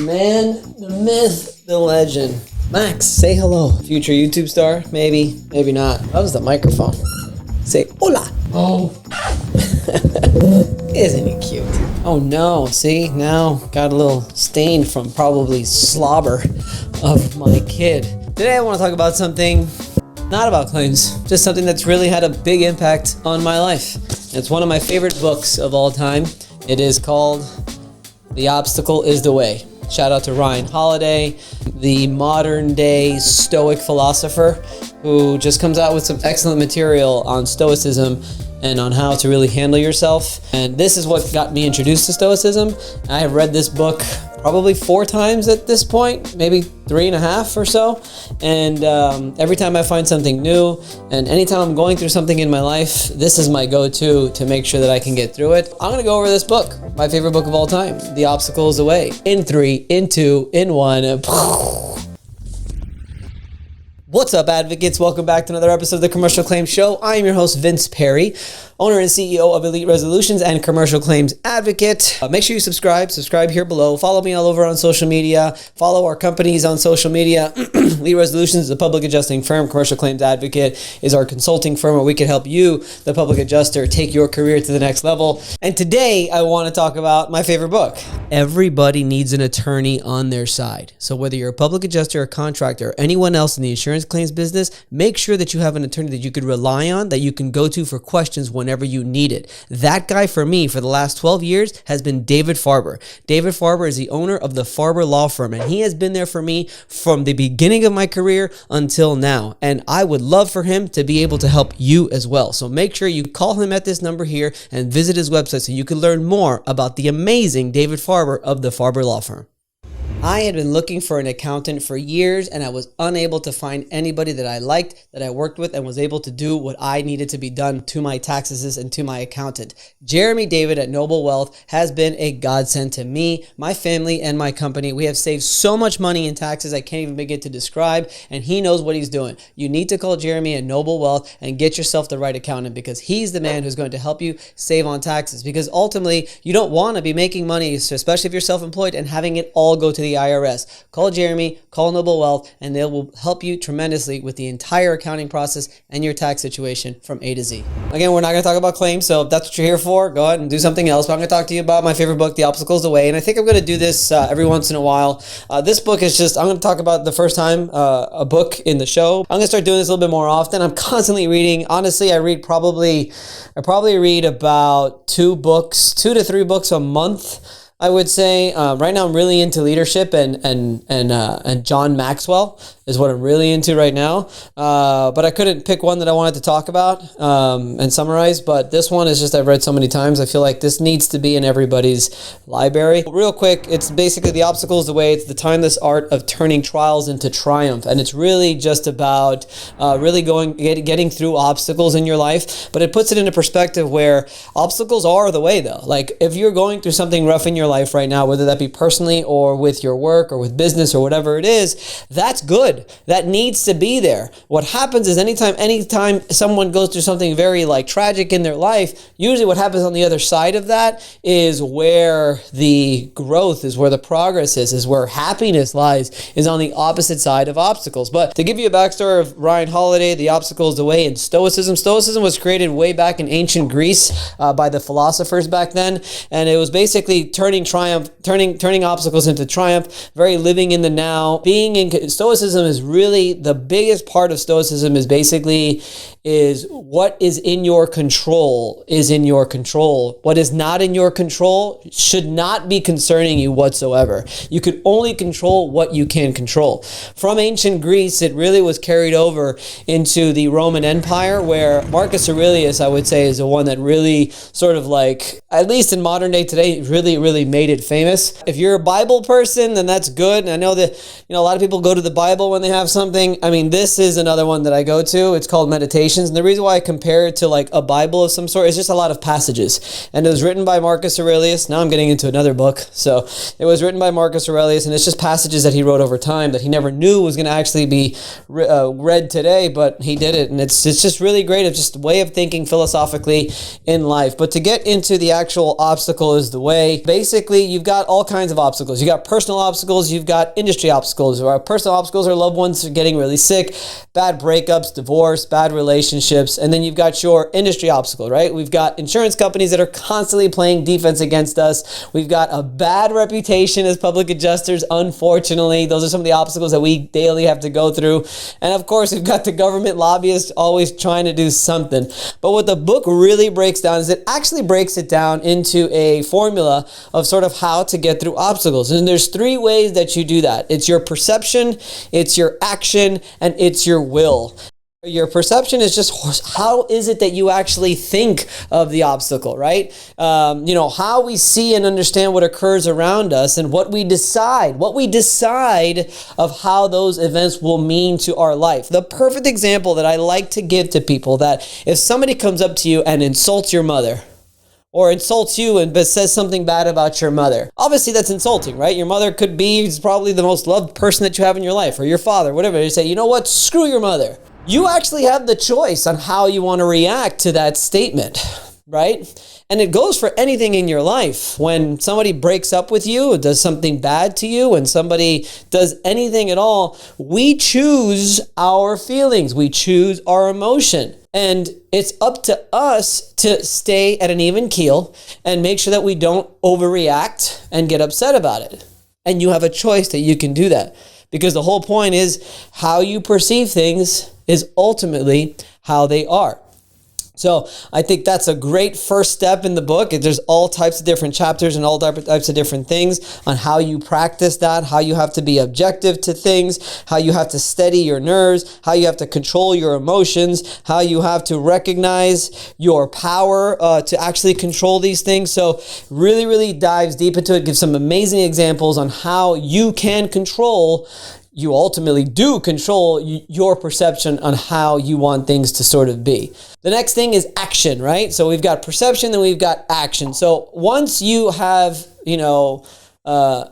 man, the myth, the legend. Max, say hello. Future YouTube star? Maybe, maybe not. That was the microphone. Say hola. Oh. Isn't he cute? Oh no, see, now got a little stain from probably slobber of my kid. Today I want to talk about something not about claims, just something that's really had a big impact on my life. It's one of my favorite books of all time. It is called The Obstacle is the Way. Shout out to Ryan Holiday, the modern day stoic philosopher who just comes out with some excellent material on stoicism and on how to really handle yourself. And this is what got me introduced to stoicism. I have read this book probably 4 times at this point, maybe 3.5 or so. And every time I find something new, and anytime I'm going through something in my life, this is my go-to to make sure that I can get through it. I'm gonna go over this book, my favorite book of all time, The Obstacle is the Way. In 3, in 2, in 1. What's up, advocates? Welcome back to another episode of the Commercial Claims Show. I am your host, Vince Perri, owner and CEO of Elite Resolutions and Commercial Claims Advocate. Make sure you subscribe here below. Follow me all over on social media. Follow our companies on social media. Elite Resolutions is a public adjusting firm. Commercial Claims Advocate is our consulting firm where we can help you, the public adjuster, take your career to the next level. And today I want to talk about my favorite book. Everybody needs an attorney on their side. So whether you're a public adjuster, a contractor, or anyone else in the insurance claims business, make sure that you have an attorney that you could rely on, that you can go to for questions whenever you need it. That guy for me for the last 12 years has been David Farber. David Farber is the owner of the Farber Law Firm, and he has been there for me from the beginning of my career until now. And I would love for him to be able to help you as well. So make sure you call him at this number here and visit his website so you can learn more about the amazing David Farber of the Farber Law Firm. I had been looking for an accountant for years, and I was unable to find anybody that I liked, that I worked with, and was able to do what I needed to be done to my taxes and to my accountant. Jeremy David at Noble Wealth has been a godsend to me, my family, and my company. We have saved so much money in taxes I can't even begin to describe, and he knows what he's doing. You need to call Jeremy at Noble Wealth and get yourself the right accountant, because he's the man who's going to help you save on taxes, because ultimately you don't want to be making money, especially if you're self-employed, and having it all go to the IRS. Call Jeremy, call Noble Wealth, and they will help you tremendously with the entire accounting process and your tax situation from A to Z. Again, we're not going to talk about claims, so if that's what you're here for, go ahead and do something else. But I'm going to talk to you about my favorite book, The Obstacle is the Way, and I think I'm going to do this every once in a while. This book is just, I'm going to talk about the first time a book in the show. I'm going to start doing this a little bit more often. I'm constantly reading. Honestly, I probably read about 2 to 3 books a month, I would say. Right now I'm really into leadership and John Maxwell is what I'm really into right now. But I couldn't pick one that I wanted to talk about and summarize. But this one is just, I've read so many times. I feel like this needs to be in everybody's library. Real quick, it's basically The Obstacle is the Way. It's the timeless art of turning trials into triumph. And it's really just about really getting through obstacles in your life. But it puts it into perspective where obstacles are the way, though. Like if you're going through something rough in your life right now, whether that be personally or with your work or with business or whatever it is, that's good. That needs to be there. What happens is anytime someone goes through something very tragic in their life, usually what happens on the other side of that is where the growth is, where the progress is where happiness lies, is on the opposite side of obstacles. But to give you a backstory of Ryan Holiday, The Obstacle is the Way, and Stoicism. Stoicism was created way back in ancient Greece by the philosophers back then, and it was basically turning obstacles into triumph, very living in the now. Stoicism is really the biggest part of Stoicism is what is in your control is in your control. What is not in your control should not be concerning you whatsoever. You could only control what you can control. From ancient Greece, it really was carried over into the Roman Empire, where Marcus Aurelius, I would say, is the one that really sort of at least in modern day today, really made it famous. If you're a Bible person, then that's good. And I know that, a lot of people go to the Bible when they have something. I mean, this is another one that I go to. It's called Meditations. actions. And the reason why I compare it to like a Bible of some sort is just a lot of passages. And it was written by Marcus Aurelius. Now I'm getting into another book. So it was written by Marcus Aurelius, and it's just passages that he wrote over time that he never knew was going to actually be read today, but he did it. And it's just really great. It's just a way of thinking philosophically in life. But to get into the actual obstacle is the way. Basically, you've got all kinds of obstacles. You got personal obstacles. You've got industry obstacles. Personal obstacles are loved ones getting really sick, bad breakups, divorce, bad relationships. And then you've got your industry obstacle, right? We've got insurance companies that are constantly playing defense against us. We've got a bad reputation as public adjusters. Unfortunately, those are some of the obstacles that we daily have to go through. And of course, we've got the government lobbyists always trying to do something. But what the book really breaks down is it actually breaks it down into a formula of sort of how to get through obstacles. And there's 3 ways that you do that. It's your perception, it's your action, and it's your will. Your perception is just how is it that you actually think of the obstacle, right? How we see and understand what occurs around us and what we decide of how those events will mean to our life. The perfect example that I like to give to people, that if somebody comes up to you and insults your mother, or insults you but says something bad about your mother. Obviously, that's insulting, right? Your mother could be probably the most loved person that you have in your life, or your father, whatever. You say, you know what? Screw your mother. You actually have the choice on how you want to react to that statement, right? And it goes for anything in your life. When somebody breaks up with you, or does something bad to you, when somebody does anything at all, we choose our feelings. We choose our emotion. And it's up to us to stay at an even keel and make sure that we don't overreact and get upset about it. And you have a choice that you can do that. Because the whole point is how you perceive things is ultimately how they are. So I think that's a great first step in the book. There's all types of different chapters and all types of different things on how you practice that, how you have to be objective to things, how you have to steady your nerves, how you have to control your emotions, how you have to recognize your power to actually control these things. So really, really dives deep into it, gives some amazing examples on how you can control. You ultimately do control your perception on how you want things to sort of be. The next thing is action, right? So we've got perception, then we've got action. So once you have,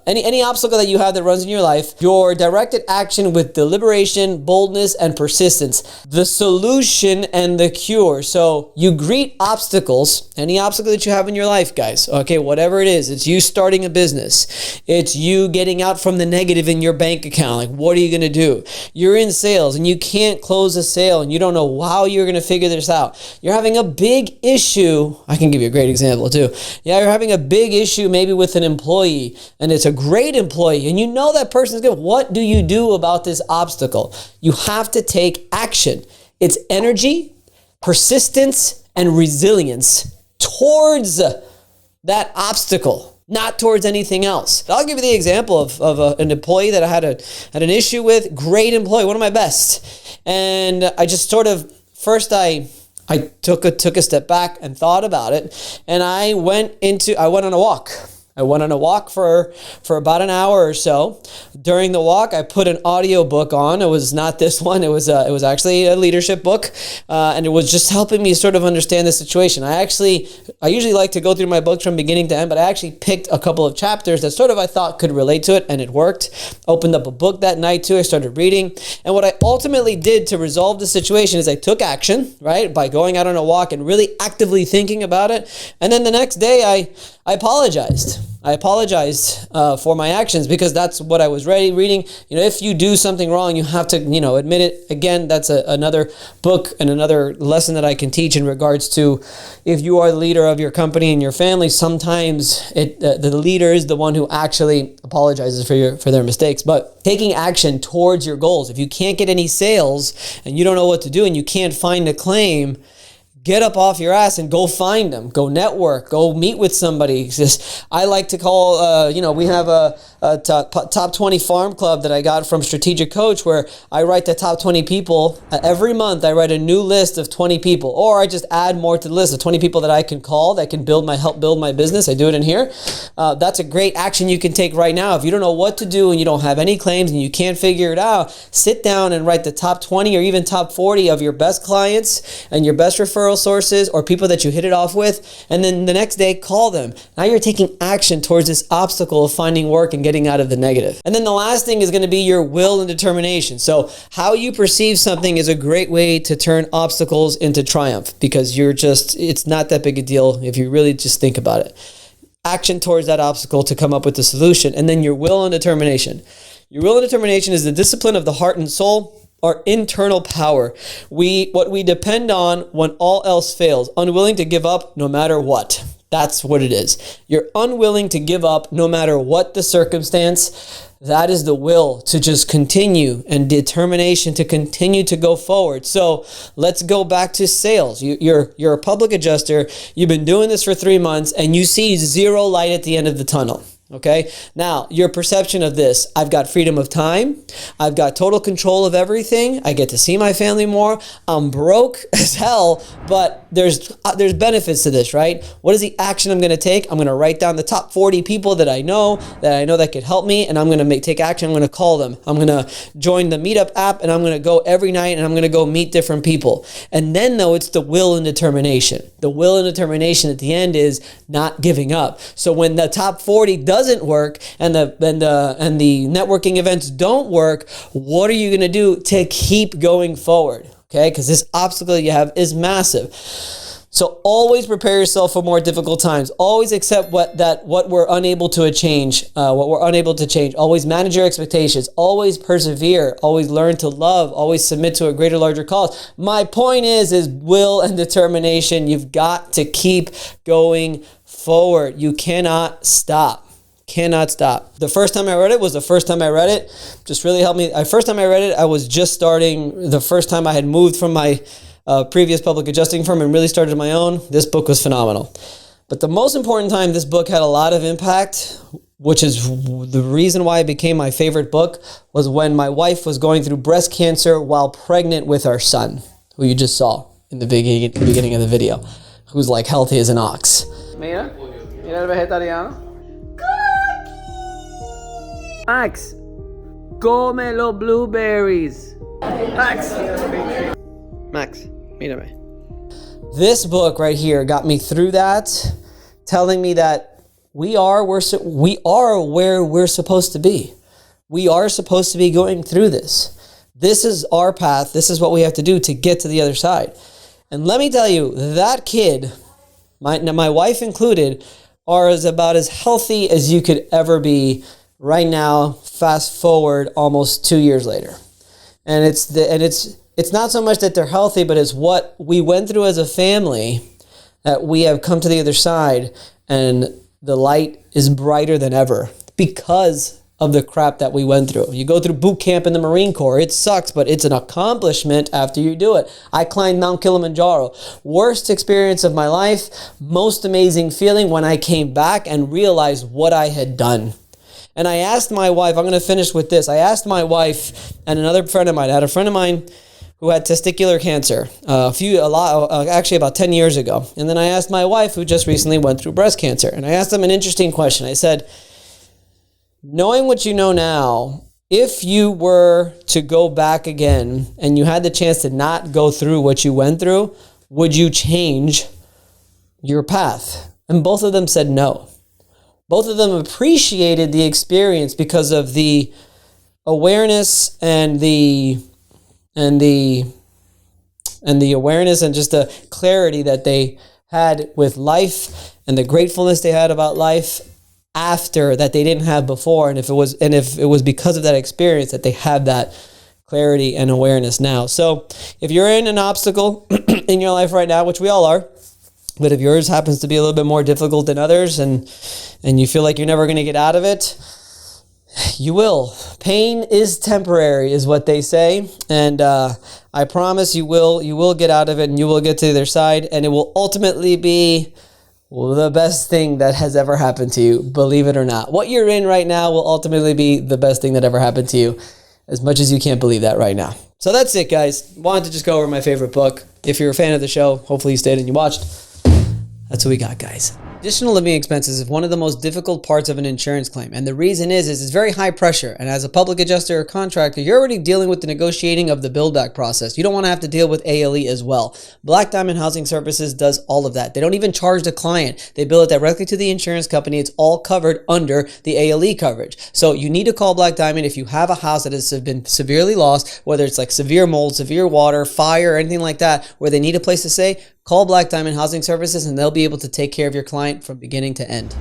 any obstacle that you have that runs in your life, your directed action with deliberation, boldness, and persistence. The solution and the cure. So you greet obstacles, any obstacle that you have in your life, guys. Okay, whatever it is. It's you starting a business. It's you getting out from the negative in your bank account. Like, what are you going to do? You're in sales and you can't close a sale and you don't know how you're going to figure this out. You're having a big issue. I can give you a great example too. Yeah, you're having a big issue maybe with an employee, and it's a great employee, and you know that person's good. What do you do about this obstacle? You have to take action. It's energy, persistence, and resilience towards that obstacle, not towards anything else. I'll give you the example of an employee that I had an issue with. Great employee, one of my best. And I just sort of, first I took a step back and thought about it, and I went on a walk. I went on a walk for about an hour or so. During the walk, I put an audio book on. It was not this one. It was actually a leadership book, and it was just helping me sort of understand the situation. I usually like to go through my books from beginning to end, but I actually picked a couple of chapters that sort of I thought could relate to it, and it worked. Opened up a book that night too. I started reading, and what I ultimately did to resolve the situation is I took action, right, by going out on a walk and really actively thinking about it. And then the next day, I apologized. I apologized for my actions because that's what I was reading. If you do something wrong, you have to, admit it. Again, that's another book and another lesson that I can teach in regards to if you are the leader of your company and your family, sometimes the leader is the one who actually apologizes for their mistakes. But taking action towards your goals, if you can't get any sales and you don't know what to do and you can't find a claim, get up off your ass and go find them. Go network. Go meet with somebody. I like to call, we have top 20 farm club that I got from Strategic Coach, where I write the top 20 people. Every month I write a new list of 20 people, or I just add more to the list of 20 people that I can call that can help build my business. I do it in here. That's a great action you can take right now. If you don't know what to do and you don't have any claims and you can't figure it out, sit down and write the top 20 or even top 40 of your best clients and your best referral sources or people that you hit it off with, and then the next day call them. Now you're taking action towards this obstacle of finding work and getting out of the negative. And then the last thing is going to be your will and determination. So how you perceive something is a great way to turn obstacles into triumph, because it's not that big a deal if you really just think about it. Action towards that obstacle to come up with the solution. And then your will and determination. Your will and determination is the discipline of the heart and soul, our internal power. What we depend on when all else fails, unwilling to give up no matter what. That's what it is. You're unwilling to give up no matter what the circumstance. That is the will to just continue and determination to continue to go forward. So let's go back to sales. You're a public adjuster. You've been doing this for 3 months and you see zero light at the end of the tunnel. Okay. Now your perception of this, I've got freedom of time. I've got total control of everything. I get to see my family more. I'm broke as hell, but there's benefits to this, right? What is the action I'm going to take? I'm going to write down the top 40 people that I know that could help me, and I'm going to take action. I'm going to call them. I'm going to join the Meetup app, and I'm going to go every night, and I'm going to go meet different people. And then though, it's the will and determination. The will and determination at the end is not giving up. So when the top 40 doesn't work and the networking events don't work, what are you going to do to keep going forward? Okay, because this obstacle you have is massive. So always prepare yourself for more difficult times. Always accept what we're unable to change. Always manage your expectations. Always persevere. Always learn to love. Always submit to a greater, larger cause. My point is will and determination. You've got to keep going forward. You cannot stop. Cannot stop. The first time I read it just really helped me. First time I read it, I was just starting. The first time I had moved from my previous public adjusting firm and really started my own. This book was phenomenal. But the most important time this book had a lot of impact, which is the reason why it became my favorite book, was when my wife was going through breast cancer while pregnant with our son, who you just saw in the beginning of the video, who's like healthy as an ox. Mira el vegetariano. Max, come los blueberries. Max, mírame. This book right here got me through that, telling me that we are where we're supposed to be. We are supposed to be going through this. This is our path. This is what we have to do to get to the other side. And let me tell you, that kid, my wife included, are about as healthy as you could ever be right now, fast forward almost 2 years later. And it's not so much that they're healthy, but it's what we went through as a family that we have come to the other side, and the light is brighter than ever because of the crap that we went through. You go through boot camp in the Marine Corps. It sucks, but it's an accomplishment after you do it. I climbed Mount Kilimanjaro. Worst experience of my life, most amazing feeling when I came back and realized what I had done. And I asked my wife, I'm going to finish with this. I asked my wife and another friend of mine, I had a friend of mine who had testicular cancer actually about 10 years ago. And then I asked my wife, who just recently went through breast cancer. And I asked them an interesting question. I said, knowing what you know now, if you were to go back again and you had the chance to not go through what you went through, would you change your path? And both of them said no. Both of them appreciated the experience because of the awareness and the awareness and just the clarity that they had with life and the gratefulness they had about life after that they didn't have before. And if it was because of that experience that they have that clarity and awareness now. So if you're in an obstacle in your life right now, which we all are, but if yours happens to be a little bit more difficult than others and you feel like you're never going to get out of it, you will. Pain is temporary is what they say. And I promise you will get out of it and you will get to the other side, and it will ultimately be the best thing that has ever happened to you, believe it or not. What you're in right now will ultimately be the best thing that ever happened to you, as much as you can't believe that right now. So that's it, guys. Wanted to just go over my favorite book. If you're a fan of the show, hopefully you stayed and you watched. That's what we got, guys. Additional living expenses is one of the most difficult parts of an insurance claim. And the reason is it's very high pressure. And as a public adjuster or contractor, you're already dealing with the negotiating of the bill back process. You don't want to have to deal with ALE as well. Black Diamond Housing Services does all of that. They don't even charge the client. They bill it directly to the insurance company. It's all covered under the ALE coverage. So you need to call Black Diamond if you have a house that has been severely lost, whether it's like severe mold, severe water, fire, or anything like that, where they need a place to stay. Call Black Diamond Housing Services and they'll be able to take care of your client from beginning to end.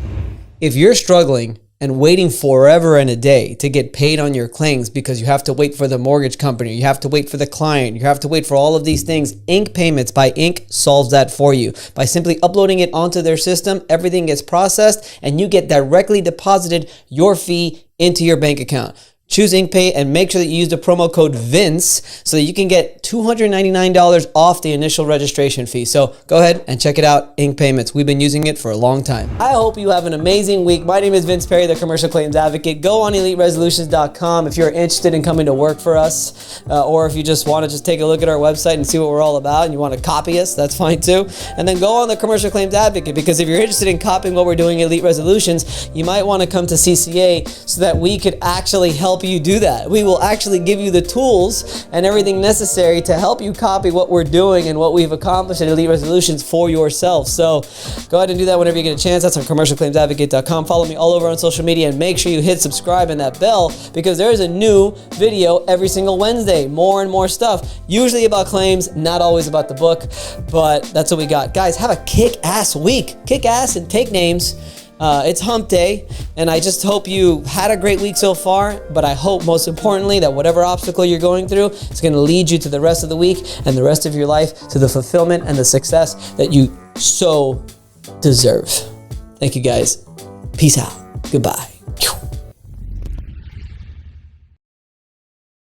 If you're struggling and waiting forever and a day to get paid on your claims because you have to wait for the mortgage company, you have to wait for the client, you have to wait for all of these things, Iink Payments by Iink solves that for you. By simply uploading it onto their system, everything gets processed and you get directly deposited your fee into your bank account. Choose Iink Pay and make sure that you use the promo code VINCE so that you can get $299 off the initial registration fee. So go ahead and check it out, Iink Payments. We've been using it for a long time. I hope you have an amazing week. My name is Vince Perri, the Commercial Claims Advocate. Go on EliteResolutions.com if you're interested in coming to work for us, or if you just want to just take a look at our website and see what we're all about and you want to copy us, that's fine too. And then go on the Commercial Claims Advocate, because if you're interested in copying what we're doing at Elite Resolutions, you might want to come to CCA so that we could actually help you do that. We will actually give you the tools and everything necessary to help you copy what we're doing and what we've accomplished at Elite Resolutions for yourself. So go ahead and do that whenever you get a chance. That's on commercialclaimsadvocate.com. Follow me all over on social media and make sure you hit subscribe and that bell, because there is a new video every single Wednesday. More and more stuff, usually about claims, not always about the book, but that's what we got. Guys, have a kick-ass week. Kick ass and take names. It's hump day, and I just hope you had a great week so far, but I hope most importantly that whatever obstacle you're going through is going to lead you to the rest of the week and the rest of your life to the fulfillment and the success that you so deserve. Thank you, guys. Peace out. Goodbye.